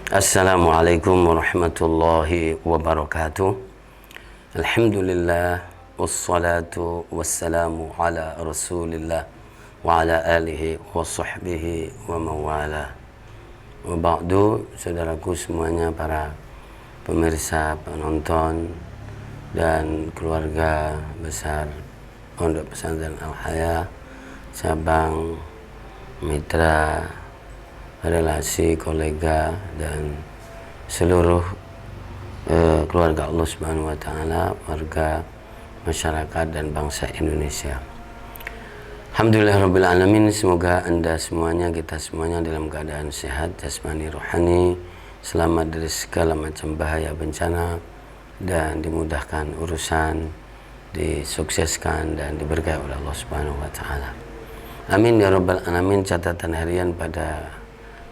Assalamualaikum warahmatullahi wabarakatuh. Alhamdulillah wassalatu wassalamu ala Rasulillah wa ala alihi wa sahbihi wa mawala. Wa ba'du, saudaraku semuanya, para pemirsa, penonton dan keluarga besar Pondok Pesantren Al-Haya, cabang, mitra, relasi, kolega, dan seluruh keluarga Allah Subhanahu wa Ta'ala, warga masyarakat dan bangsa Indonesia. Alhamdulillah Rabbil Alamin. Semoga Anda semuanya, kita semuanya dalam keadaan sehat jasmani rohani, selamat dari segala macam bahaya bencana, dan dimudahkan urusan, disukseskan dan diberkahi oleh Allah Subhanahu wa Ta'ala. Amin ya Rabbal Alamin. Catatan harian pada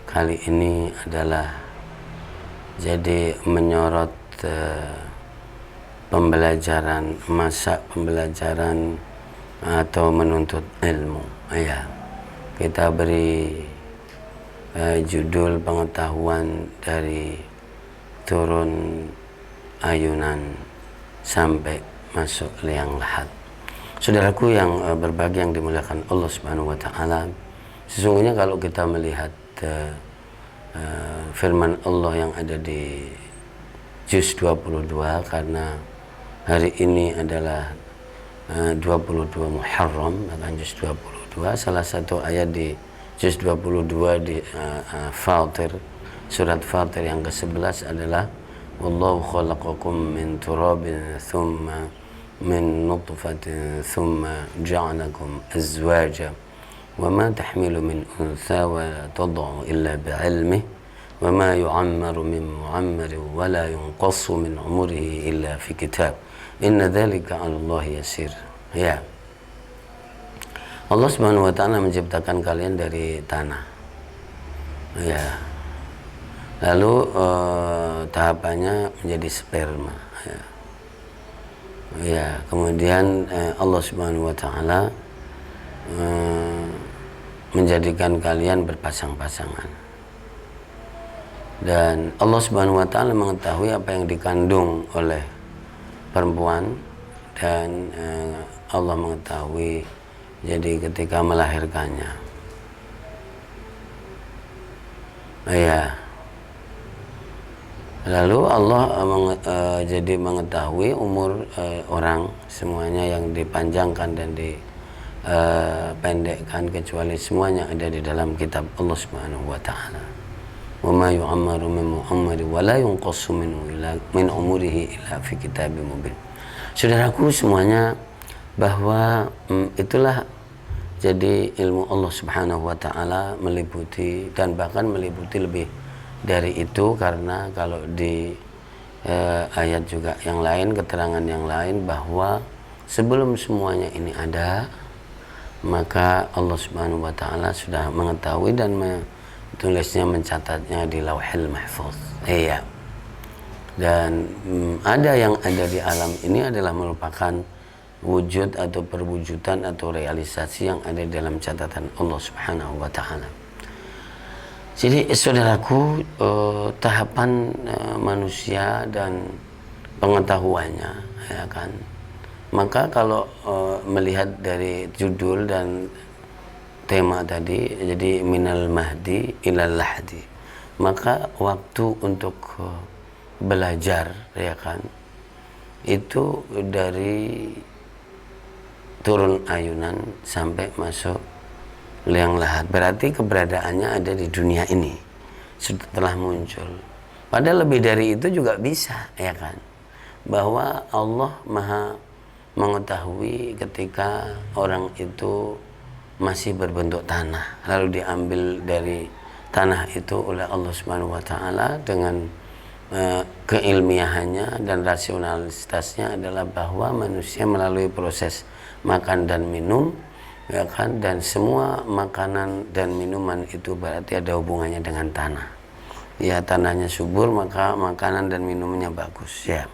kali ini adalah jadi menyorot pembelajaran, masa pembelajaran atau menuntut ilmu. Ya, kita beri judul pengetahuan dari turun ayunan sampai masuk liang lahat. Saudaraku yang berbahagia, yang dimuliakan Allah Subhanahu wa Ta'ala, sesungguhnya kalau kita melihat firman Allah yang ada di juz 22, karena hari ini adalah 22 Muharram, maka juz 22, salah satu ayat di juz 22 di Fatir, surat Fatir yang ke-11 adalah wallahu khalaqakum min turabin thumma min nutfatin thumma ja'alakum azwaja وما تحمل من أنثى ولا تضع إلا بعلمه وما يعمر من معمر ولا ينقص من عمره إلا في كتاب إن ذلك على الله يسير. Ya, Allah Subhanahu wa Ta'ala menciptakan kalian dari tanah. Ya, lalu tahapannya menjadi sperma. Ya, kemudian Allah Subhanahu wa Ta'ala menjadikan kalian berpasang-pasangan, dan Allah Subhanahu wa Ta'ala mengetahui apa yang dikandung oleh perempuan, dan Allah mengetahui jadi ketika melahirkannya. Ya, lalu Allah jadi mengetahui umur orang semuanya, yang dipanjangkan dan pendekkan, kecuali semuanya ada di dalam kitab Allah Subhanahu wa Ta'ala. Wa ma yu'ammaru min mu'ammari wa la yunqassu min umurihi illa fi kitabim mubin. Saudaraku semuanya, bahwa itulah jadi ilmu Allah Subhanahu wa Ta'ala meliputi, dan bahkan meliputi lebih dari itu, karena kalau di ayat juga yang lain, keterangan yang lain, bahwa sebelum semuanya ini ada, maka Allah Subhanahu wa Ta'ala sudah mengetahui dan menulisnya, mencatatnya di Lauhil Mahfuz. Iya. Dan ada yang ada di alam ini adalah merupakan wujud atau perwujudan atau realisasi yang ada dalam catatan Allah Subhanahu wa Ta'ala. Jadi saudaraku, tahapan manusia dan pengetahuannya, ya kan, maka kalau melihat dari judul dan tema tadi, jadi minal mahdi ilal lahdi, maka waktu untuk belajar, ya kan, itu dari turun ayunan sampai masuk liang lahat. Berarti keberadaannya ada di dunia ini setelah muncul. Padahal lebih dari itu juga bisa, ya kan, bahwa Allah Maha mengetahui ketika orang itu masih berbentuk tanah, lalu diambil dari tanah itu oleh Allah Subhanahu wa Ta'ala dengan keilmiahannya dan rasionalitasnya, adalah bahwa manusia melalui proses makan dan minum, ya kan, dan semua makanan dan minuman itu berarti ada hubungannya dengan tanah. Ya, tanahnya subur, maka makanan dan minumnya bagus. Ya.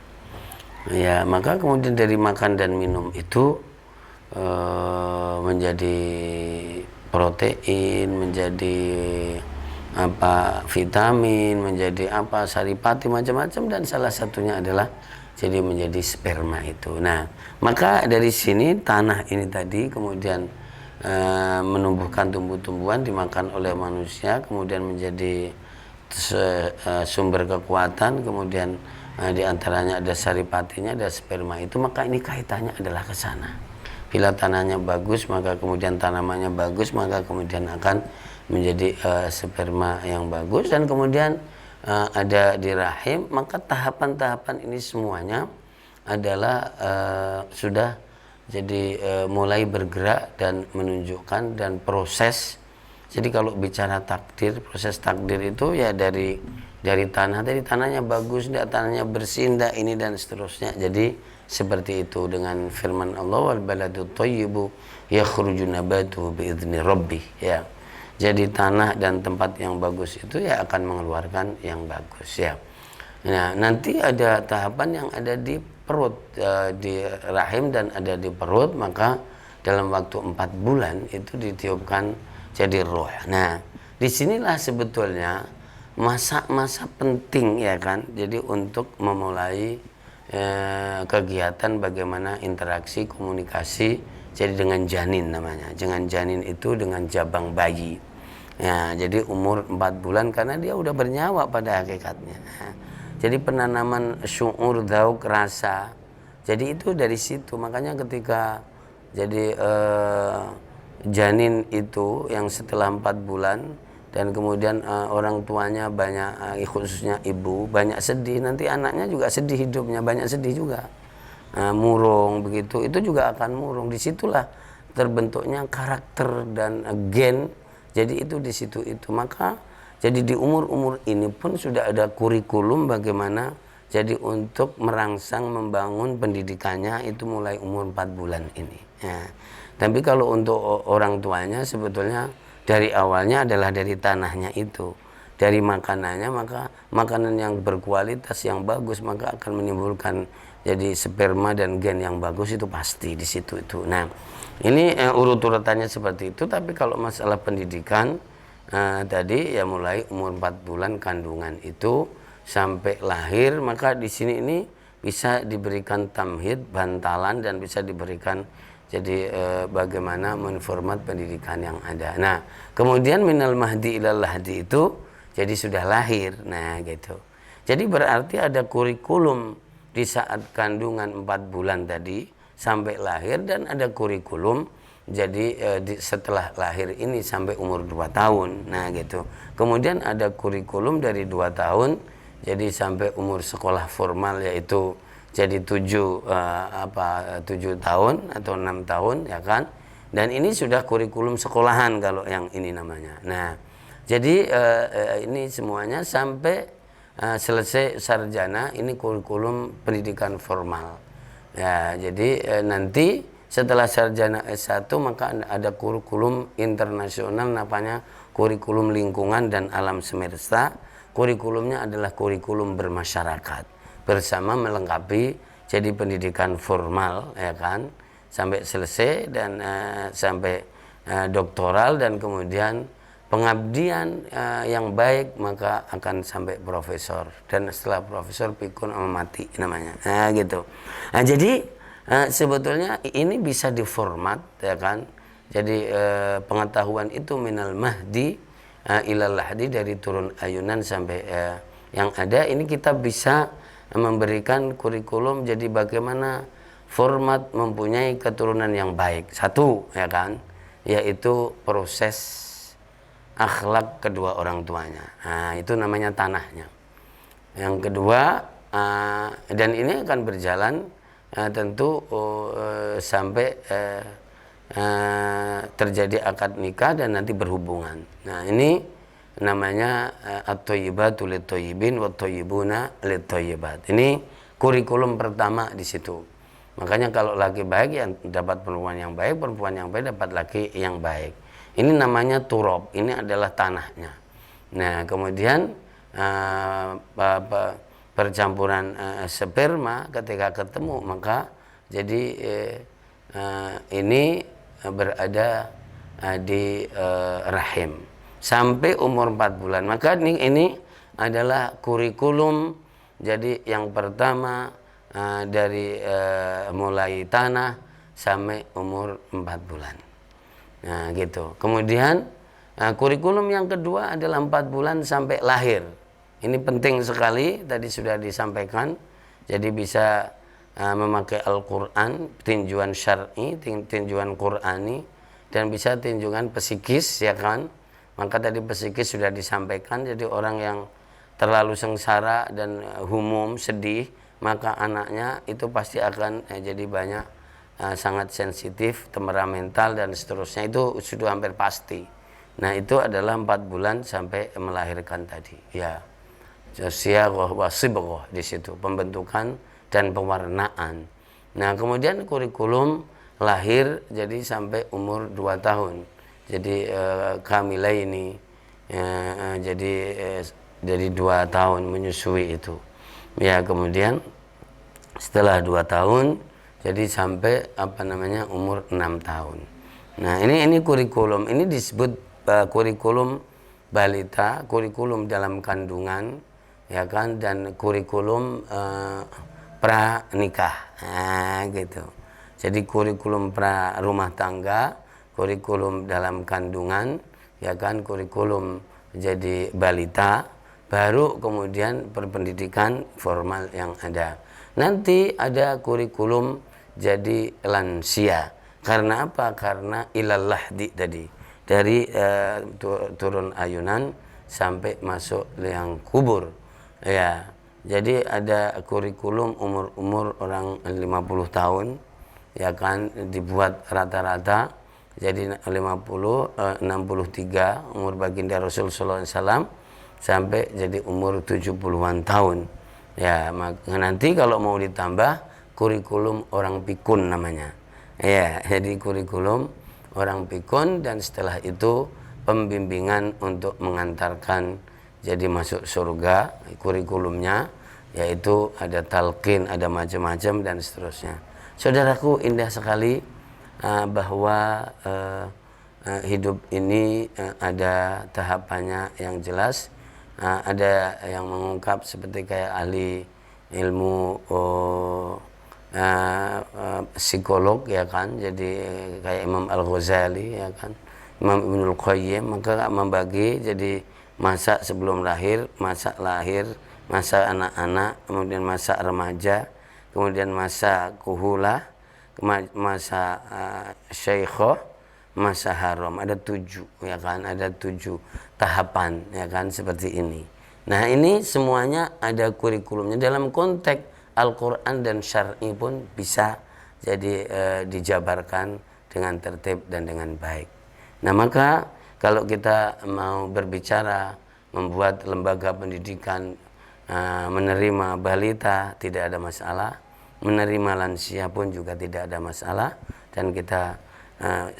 Ya, maka kemudian dari makan dan minum itu menjadi protein, menjadi apa vitamin, menjadi apa saripati macam-macam, dan salah satunya adalah jadi menjadi sperma itu. Nah, maka dari sini tanah ini tadi kemudian menumbuhkan tumbuh-tumbuhan dimakan oleh manusia, kemudian menjadi sumber kekuatan, kemudian diantaranya ada saripatinya, ada sperma itu, maka ini kaitannya adalah ke sana. Bila tanahnya bagus, maka kemudian tanamannya bagus, maka kemudian akan menjadi sperma yang bagus, dan kemudian ada di rahim, maka tahapan-tahapan ini semuanya adalah sudah jadi mulai bergerak dan menunjukkan dan proses. Jadi kalau bicara takdir, proses takdir itu ya dari tanah, dari tanahnya bagus ndak, tanahnya bersih ndak, ini dan seterusnya. Jadi seperti itu dengan firman Allah, wal baladu thayyibu yakhruju nabatuhu bi idzni rabbih, ya. Jadi tanah dan tempat yang bagus itu ya akan mengeluarkan yang bagus, ya. Nah, nanti ada tahapan yang ada di perut, di rahim dan ada di perut, maka dalam waktu 4 bulan itu ditiupkan jadi roh. Nah, disinilah sebetulnya masa-masa penting, ya kan, jadi untuk memulai kegiatan bagaimana interaksi komunikasi, jadi dengan janin namanya. Dengan janin itu dengan jabang bayi. Ya, jadi umur 4 bulan karena dia udah bernyawa pada hakikatnya. Jadi penanaman syu'ur, dhauk, rasa. Jadi itu dari situ. Makanya ketika jadi janin itu yang setelah 4 bulan dan kemudian orang tuanya banyak, khususnya ibu banyak sedih, nanti anaknya juga sedih, hidupnya banyak sedih juga, murung begitu, itu juga akan murung. Disitulah terbentuknya karakter dan gen. Jadi itu di situ itu. Maka jadi di umur-umur ini pun sudah ada kurikulum bagaimana jadi untuk merangsang membangun pendidikannya itu mulai umur 4 bulan ini, ya. Tapi kalau untuk orang tuanya sebetulnya dari awalnya adalah dari tanahnya itu, dari makanannya, maka makanan yang berkualitas yang bagus maka akan menimbulkan jadi sperma dan gen yang bagus, itu pasti di situ itu. Nah, ini urut-urutannya seperti itu. Tapi kalau masalah pendidikan tadi ya mulai umur 4 bulan kandungan itu sampai lahir, maka di sini ini bisa diberikan tamhid, bantalan, dan bisa diberikan jadi bagaimana menformat pendidikan yang ada. Nah, kemudian minal mahdi ilal lahdi itu jadi sudah lahir. Nah, gitu. Jadi berarti ada kurikulum di saat kandungan 4 bulan tadi sampai lahir, dan ada kurikulum jadi setelah lahir ini sampai umur 2 tahun. Nah, gitu. Kemudian ada kurikulum dari 2 tahun jadi sampai umur sekolah formal, yaitu jadi 7 tahun atau 6 tahun, ya kan. Dan ini sudah kurikulum sekolahan kalau yang ini namanya. Nah, jadi ini semuanya sampai selesai sarjana, ini kurikulum pendidikan formal, ya. Jadi nanti setelah sarjana S1 maka ada kurikulum internasional namanya kurikulum lingkungan dan alam semesta. Kurikulumnya adalah kurikulum bermasyarakat bersama melengkapi jadi pendidikan formal, ya kan, sampai selesai dan sampai doktoral, dan kemudian pengabdian yang baik maka akan sampai profesor, dan setelah profesor pikun mati namanya. Nah, gitu. Nah, jadi sebetulnya ini bisa diformat, ya kan. Jadi pengetahuan itu minal mahdi ilal lahdi, dari turun ayunan sampai yang ada ini kita bisa memberikan kurikulum jadi bagaimana format mempunyai keturunan yang baik. Satu, ya kan, yaitu proses akhlak kedua orang tuanya. Nah, itu namanya tanahnya. Yang kedua, dan ini akan berjalan tentu sampai terjadi akad nikah dan nanti berhubungan. Nah, ini namanya at-thayyibatu lit-thayyibin wat-thayyibuna lit-thayyibat. Ini kurikulum pertama di situ. Makanya kalau laki baik yang dapat perempuan yang baik, perempuan yang baik dapat laki yang baik. Ini namanya turab, ini adalah tanahnya. Nah, kemudian percampuran sperma ketika ketemu maka jadi ini berada di rahim. sampai umur 4 bulan. Maka ini adalah kurikulum. Jadi yang pertama dari mulai tanah sampai umur 4 bulan. Nah gitu. Kemudian kurikulum yang kedua adalah 4 bulan sampai lahir. Ini penting sekali, tadi sudah disampaikan. Jadi bisa memakai Al-Quran, tinjuan syar'i, tinjuan Qur'ani, dan bisa tinjuan psikis, ya kan. Maka tadi psikis sudah disampaikan. Jadi orang yang terlalu sengsara dan humum, sedih, maka anaknya itu pasti akan jadi banyak sangat sensitif, temperamental dan seterusnya. Itu sudah hampir pasti. Nah itu adalah 4 bulan sampai melahirkan tadi. Ya, siyagah wa sibghah di situ, pembentukan dan pewarnaan. Nah kemudian kurikulum lahir jadi sampai umur 2 tahun. Jadi kamilaini, jadi 2 tahun menyusui itu. Ya kemudian setelah 2 tahun jadi sampai umur 6 tahun. Nah ini kurikulum, ini disebut kurikulum balita, kurikulum dalam kandungan, ya kan, dan kurikulum pranikah. Nah gitu. Jadi kurikulum pra rumah tangga, kurikulum dalam kandungan, ya kan, kurikulum jadi balita, baru kemudian perpendidikan formal yang ada. Nanti ada kurikulum jadi lansia. Karena apa? Karena ilallahdi tadi. Dari turun ayunan sampai masuk liang kubur. Ya. Jadi ada kurikulum umur orang 50 tahun, ya kan, dibuat rata-rata. Jadi 63 umur baginda Rasul sallallahu alaihi wasallam sampai jadi umur 70-an tahun. Ya, maka nanti kalau mau ditambah kurikulum orang pikun namanya. Ya, jadi kurikulum orang pikun, dan setelah itu pembimbingan untuk mengantarkan jadi masuk surga, kurikulumnya yaitu ada talqin, ada macam-macam dan seterusnya. Saudaraku, indah sekali bahwa hidup ini ada tahapannya yang jelas. Ada yang mengungkap seperti kayak ahli ilmu psikolog, ya kan, jadi kayak Imam Al-Ghazali, ya kan, Imam Ibnul Qayyim, maka membagi jadi masa sebelum lahir, masa lahir, masa anak-anak, kemudian masa remaja, kemudian masa kuhula, masa syaikhoh, masa haram. Ada 7, ya kan, ada 7 tahapan, ya kan, seperti ini. Nah ini semuanya ada kurikulumnya. Dalam konteks Al-Quran dan syar'i pun bisa jadi dijabarkan dengan tertib dan dengan baik. Nah maka kalau kita mau berbicara membuat lembaga pendidikan, menerima balita tidak ada masalah, menerima lansia pun juga tidak ada masalah, dan kita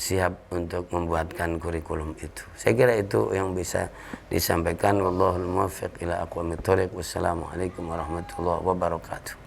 siap untuk membuatkan kurikulum itu. Saya kira itu yang bisa disampaikan. Wallahul muwaffiq ila aqwamit thoriq. Wassalamualaikum warahmatullahi wabarakatuh.